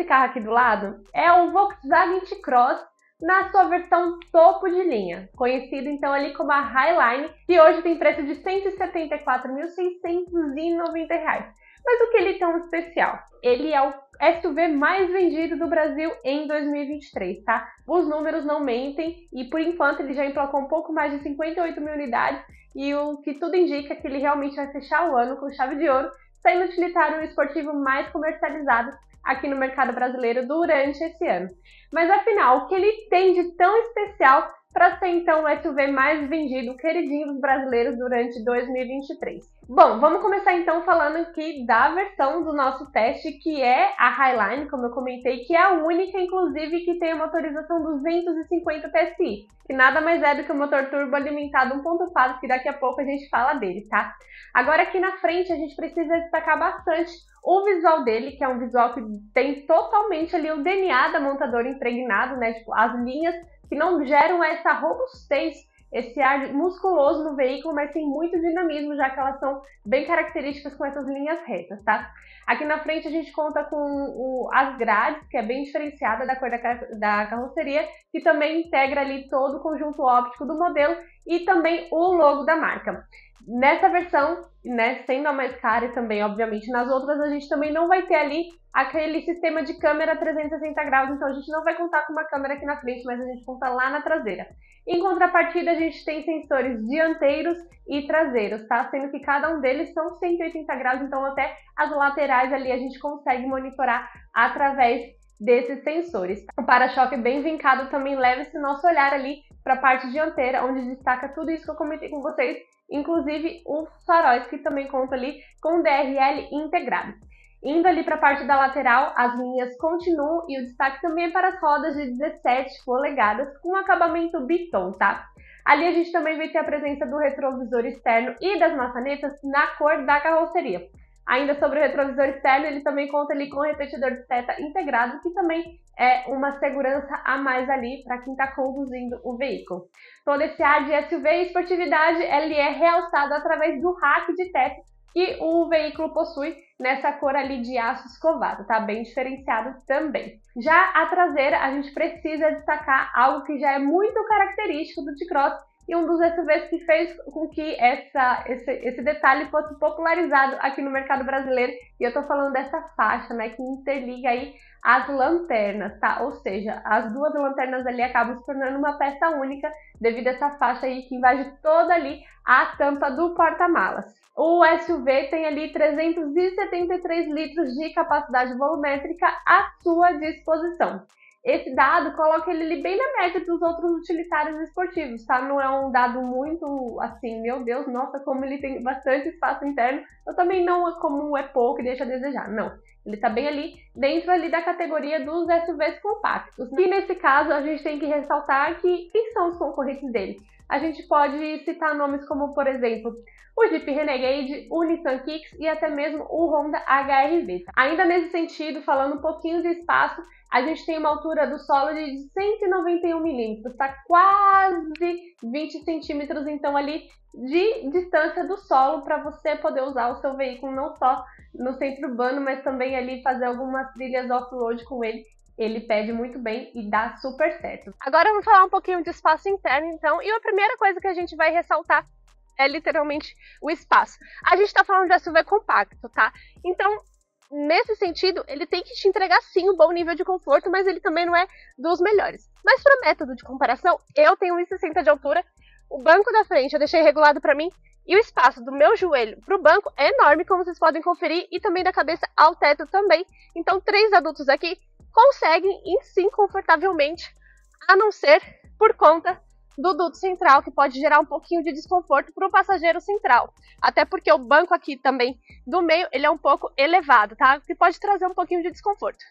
esse carro aqui do lado é o Volkswagen T-Cross na sua versão topo de linha, conhecido então ali como a Highline, que hoje tem preço de R$ 174.690. Mas o que ele tem tão especial? Ele é o SUV mais vendido do Brasil em 2023, tá? Os números não mentem e por enquanto ele já emplacou um pouco mais de 58 mil unidades e o que tudo indica é que ele realmente vai fechar o ano com chave de ouro, sendo o utilitário esportivo mais comercializado aqui no mercado brasileiro durante esse ano. Mas afinal, o que ele tem de tão especial para ser então o SUV mais vendido, queridinho dos brasileiros durante 2023? Bom, vamos começar então falando aqui da versão do nosso teste, que é a Highline, como eu comentei, que é a única, inclusive, que tem a motorização 250 TSI, que nada mais é do que o motor turbo alimentado 1.4, que daqui a pouco a gente fala dele, tá? Agora aqui na frente a gente precisa destacar bastante o visual dele, que é um visual que tem totalmente ali o DNA da montadora impregnado, né? Tipo, as linhas que não geram essa robustez, esse ar musculoso no veículo, mas tem muito dinamismo, já que elas são bem características com essas linhas retas, tá? Aqui na frente a gente conta com as grades, que é bem diferenciada da cor da carroceria, que também integra ali todo o conjunto óptico do modelo e também o logo da marca. Nessa versão, né, sendo a mais cara e também, obviamente, nas outras, a gente também não vai ter ali aquele sistema de câmera 360 graus, então a gente não vai contar com uma câmera aqui na frente, mas a gente conta lá na traseira. Em contrapartida, a gente tem sensores dianteiros e traseiros, tá? Sendo que cada um deles são 180 graus, então até as laterais ali a gente consegue monitorar através desses sensores. O para-choque bem vincado também leva esse nosso olhar ali para a parte dianteira, onde destaca tudo isso que eu comentei com vocês, inclusive os faróis, que também conta ali com o DRL integrado. Indo ali para a parte da lateral, as linhas continuam e o destaque também é para as rodas de 17 polegadas com acabamento biton, tá? Ali a gente também vai ter a presença do retrovisor externo e das maçanetas na cor da carroceria. Ainda sobre o retrovisor externo, ele também conta ali com o repetidor de seta integrado, que também é uma segurança a mais ali para quem está conduzindo o veículo. Todo esse ar de SUV e esportividade, ele é realçado através do rack de teto que o veículo possui nessa cor ali de aço escovado, tá? Bem diferenciado também. Já a traseira, a gente precisa destacar algo que já é muito característico do T-Cross e um dos SUVs que fez com que esse detalhe fosse popularizado aqui no mercado brasileiro. E eu tô falando dessa faixa, né, que interliga aí as lanternas, tá? Ou seja, as duas lanternas ali acabam se tornando uma peça única devido a essa faixa aí que invade toda ali a tampa do porta-malas. O SUV tem ali 373 litros de capacidade volumétrica à sua disposição. Esse dado coloca ele ali bem na média dos outros utilitários esportivos, tá? Não é um dado muito assim, meu Deus, nossa, como ele tem bastante espaço interno. Eu também não é como é pouco e deixa a desejar, não. Ele tá bem ali, dentro ali da categoria dos SUVs compactos. E nesse caso, a gente tem que ressaltar que quem são os concorrentes dele? A gente pode citar nomes como, por exemplo, o Jeep Renegade, o Nissan Kicks e até mesmo o Honda HR-V. Ainda nesse sentido, falando um pouquinho de espaço, a gente tem uma altura do solo de 191 milímetros, tá quase 20 centímetros, então ali de distância do solo para você poder usar o seu veículo não só no centro urbano, mas também ali fazer algumas trilhas off-road com ele. Ele pede muito bem e dá super certo. Agora vamos falar um pouquinho de espaço interno, então, e a primeira coisa que a gente vai ressaltar é literalmente o espaço. A gente está falando de SUV compacto, tá? Então, nesse sentido, ele tem que te entregar sim um bom nível de conforto, mas ele também não é dos melhores. Mas para método de comparação, eu tenho 1,60 de altura, o banco da frente eu deixei regulado para mim, e o espaço do meu joelho para o banco é enorme, como vocês podem conferir, e também da cabeça ao teto também. Então, 3 adultos aqui conseguem ir sim confortavelmente, a não ser por conta do duto central, que pode gerar um pouquinho de desconforto para o passageiro central. Até porque o banco aqui também do meio, ele é um pouco elevado, tá? Que pode trazer um pouquinho de desconforto.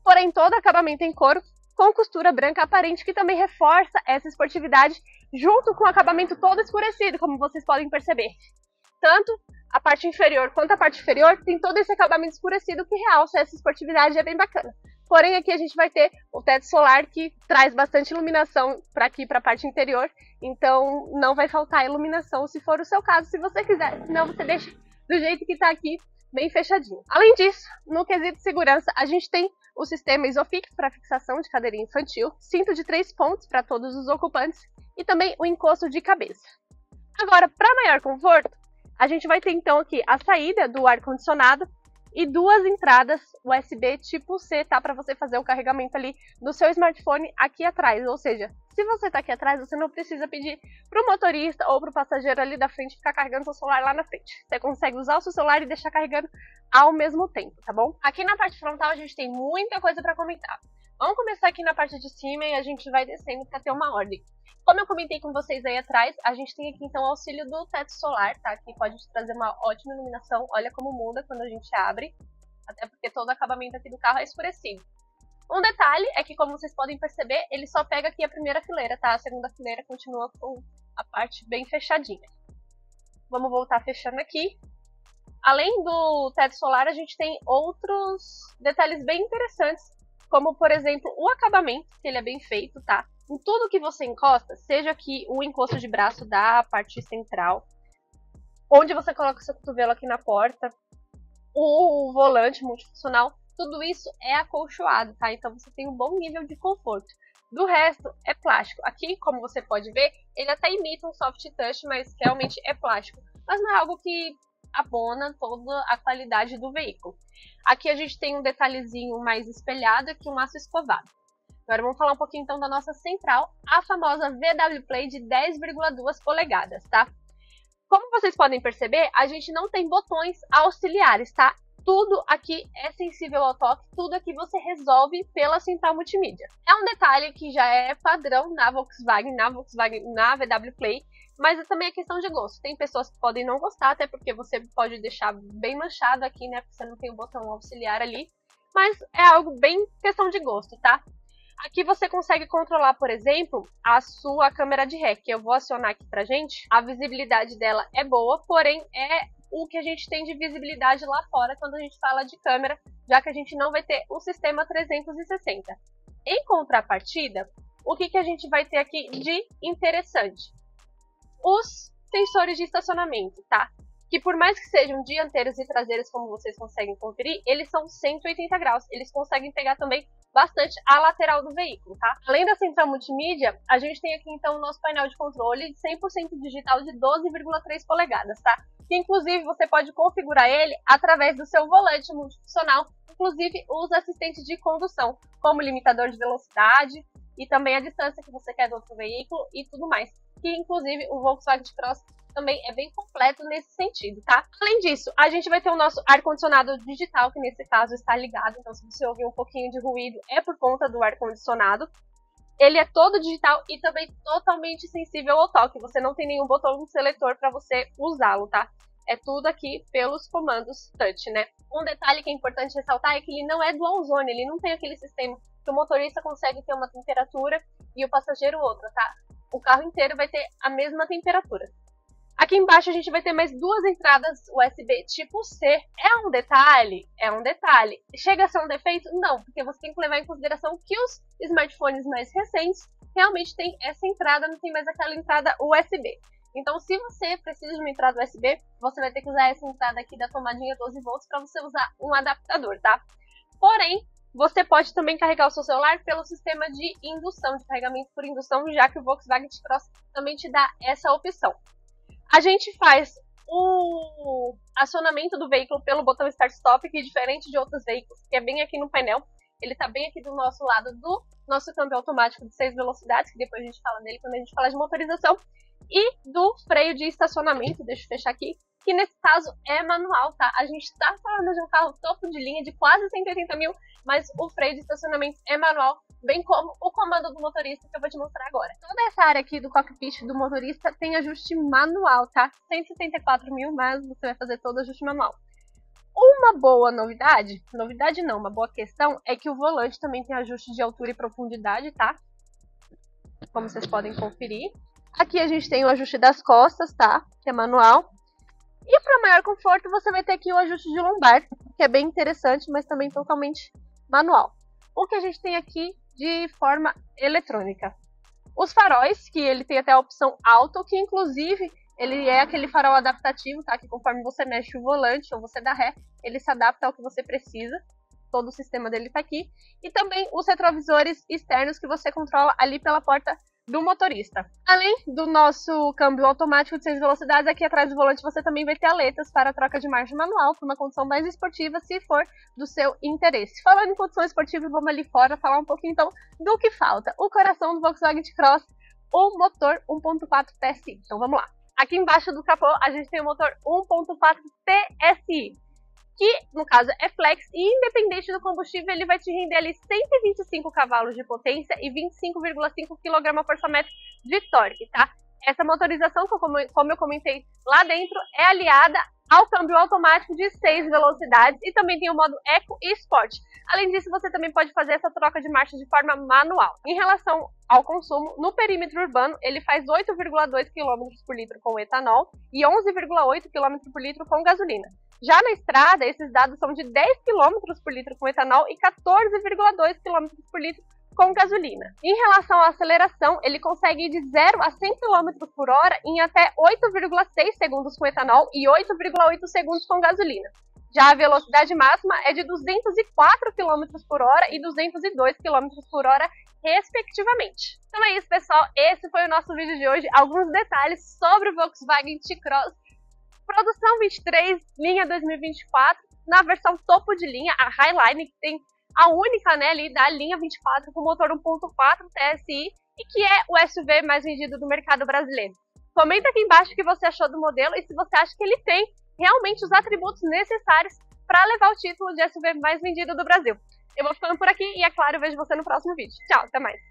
Porém, todo acabamento em couro, com costura branca aparente, que também reforça essa esportividade, junto com o acabamento todo escurecido, como vocês podem perceber. Tanto a parte inferior quanto a parte inferior tem todo esse acabamento escurecido que realça essa esportividade, é bem bacana. Porém, aqui a gente vai ter o teto solar que traz bastante iluminação para aqui, para a parte interior. Então, não vai faltar iluminação se for o seu caso, se você quiser. Senão, você deixa do jeito que está aqui, bem fechadinho. Além disso, no quesito segurança, a gente tem o sistema Isofix para fixação de cadeirinha infantil, cinto de 3 pontos para todos os ocupantes e também o encosto de cabeça. Agora, para maior conforto, a gente vai ter então aqui a saída do ar-condicionado e 2 entradas USB tipo C, tá? Para você fazer o carregamento ali do seu smartphone aqui atrás. Ou seja, se você tá aqui atrás, você não precisa pedir pro motorista ou pro passageiro ali da frente ficar carregando seu celular lá na frente. Você consegue usar o seu celular e deixar carregando ao mesmo tempo, tá bom? Aqui na parte frontal a gente tem muita coisa para comentar. Vamos começar aqui na parte de cima e a gente vai descendo para ter uma ordem. Como eu comentei com vocês aí atrás, a gente tem aqui então o auxílio do teto solar, tá? Que pode te trazer uma ótima iluminação. Olha como muda quando a gente abre, até porque todo o acabamento aqui do carro é escurecido. Um detalhe é que, como vocês podem perceber, ele só pega aqui a primeira fileira, tá? A segunda fileira continua com a parte bem fechadinha. Vamos voltar fechando aqui. Além do teto solar, a gente tem outros detalhes bem interessantes, como, por exemplo, o acabamento, que ele é bem feito, tá? Em tudo que você encosta, seja aqui o encosto de braço da parte central, onde você coloca o seu cotovelo aqui na porta, o volante multifuncional, tudo isso é acolchoado, tá? Então você tem um bom nível de conforto. Do resto, é plástico. Aqui, como você pode ver, ele até imita um soft touch, mas realmente é plástico. Mas não é algo que abona toda a qualidade do veículo. Aqui a gente tem um detalhezinho mais espelhado, aqui um aço escovado. Agora vamos falar um pouquinho então da nossa central, a famosa VW Play de 10,2 polegadas, tá? Como vocês podem perceber, a gente não tem botões auxiliares, tá? Tudo aqui é sensível ao toque, tudo aqui você resolve pela central multimídia. É um detalhe que já é padrão na Volkswagen, na VW Play, mas também é questão de gosto. Tem pessoas que podem não gostar, até porque você pode deixar bem manchado aqui, né? Porque você não tem o botão auxiliar ali, mas é algo bem questão de gosto, tá? Aqui você consegue controlar, por exemplo, a sua câmera de ré, que eu vou acionar aqui pra gente. A visibilidade dela é boa, porém é o que a gente tem de visibilidade lá fora quando a gente fala de câmera, já que a gente não vai ter o sistema 360. Em contrapartida, o que a gente vai ter aqui de interessante? Os sensores de estacionamento, tá? Que por mais que sejam dianteiros e traseiros, como vocês conseguem conferir, eles são 180 graus. Eles conseguem pegar também bastante a lateral do veículo, tá? Além da central multimídia, a gente tem aqui então o nosso painel de controle 100% digital de 12,3 polegadas, tá? Que inclusive você pode configurar ele através do seu volante multifuncional, inclusive os assistentes de condução, como limitador de velocidade e também a distância que você quer do outro veículo e tudo mais. Que inclusive o Volkswagen Cross também é bem completo nesse sentido, tá? Além disso, a gente vai ter o nosso ar-condicionado digital, que nesse caso está ligado, então se você ouvir um pouquinho de ruído é por conta do ar-condicionado. Ele é todo digital e também totalmente sensível ao toque, você não tem nenhum botão seletor para você usá-lo, tá? É tudo aqui pelos comandos touch, né? Um detalhe que é importante ressaltar é que ele não é dual zone, ele não tem aquele sistema que o motorista consegue ter uma temperatura e o passageiro outra, tá? O carro inteiro vai ter a mesma temperatura. Aqui embaixo a gente vai ter mais 2 entradas USB tipo C. É um detalhe? É um detalhe. Chega a ser um defeito? Não, porque você tem que levar em consideração que os smartphones mais recentes realmente têm essa entrada, não tem mais aquela entrada USB. Então, se você precisa de uma entrada USB, você vai ter que usar essa entrada aqui da tomadinha 12 volts para você usar um adaptador, tá? Porém, você pode também carregar o seu celular pelo sistema de indução, de carregamento por indução, já que o Volkswagen Cross também te dá essa opção. A gente faz o acionamento do veículo pelo botão Start Stop, que é diferente de outros veículos, que é bem aqui no painel. Ele está bem aqui do nosso lado do nosso câmbio automático de 6 velocidades, que depois a gente fala dele quando a gente fala de motorização, e do freio de estacionamento, deixa eu fechar aqui, que nesse caso é manual, tá? A gente está falando de um carro topo de linha de quase 180 mil, mas o freio de estacionamento é manual, bem como o comando do motorista, que eu vou te mostrar agora. Toda essa área aqui do cockpit do motorista tem ajuste manual, tá? 174 mil, mas você vai fazer todo o ajuste manual. Uma boa novidade não, uma boa questão, é que o volante também tem ajuste de altura e profundidade, tá? Como vocês podem conferir. Aqui a gente tem o ajuste das costas, tá? Que é manual. E para maior conforto, você vai ter aqui o ajuste de lombar, que é bem interessante, mas também totalmente manual. O que a gente tem aqui de forma eletrônica? Os faróis, que ele tem até a opção auto, que inclusive ele é aquele farol adaptativo, tá? Que conforme você mexe o volante ou você dá ré, ele se adapta ao que você precisa. todo o sistema dele está aqui, e também os retrovisores externos que você controla ali pela porta do motorista. Além do nosso câmbio automático de 6 velocidades, aqui atrás do volante você também vai ter aletas para troca de marcha manual, para uma condição mais esportiva, se for do seu interesse. Falando em condição esportiva, vamos ali fora falar um pouquinho então do que falta. O coração do Volkswagen T-Cross, o motor 1.4 TSI. Então vamos lá. Aqui embaixo do capô a gente tem o motor 1.4 TSI, que no caso é flex e independente do combustível ele vai te render ali 125 cavalos de potência e 25,5 kgfm de torque, tá? Essa motorização, como eu comentei lá dentro, é aliada ao câmbio automático de 6 velocidades e também tem o modo Eco e Sport. Além disso, você também pode fazer essa troca de marcha de forma manual. Em relação ao consumo, no perímetro urbano, ele faz 8,2 km por litro com etanol e 11,8 km por litro com gasolina. Já na estrada, esses dados são de 10 km por litro com etanol e 14,2 km por litro com gasolina. Em relação à aceleração, ele consegue ir de 0 a 100 km por hora em até 8,6 segundos com etanol e 8,8 segundos com gasolina. Já a velocidade máxima é de 204 km por hora e 202 km por hora, respectivamente. Então é isso, pessoal. Esse foi o nosso vídeo de hoje. Alguns detalhes sobre o Volkswagen T-Cross produção 23, linha 2024, na versão topo de linha, a Highline, que tem a única, né, ali da linha 24 com motor 1.4 TSI e que é o SUV mais vendido do mercado brasileiro. Comenta aqui embaixo o que você achou do modelo e se você acha que ele tem realmente os atributos necessários para levar o título de SUV mais vendido do Brasil. Eu vou ficando por aqui e, é claro, eu vejo você no próximo vídeo. Tchau, até mais!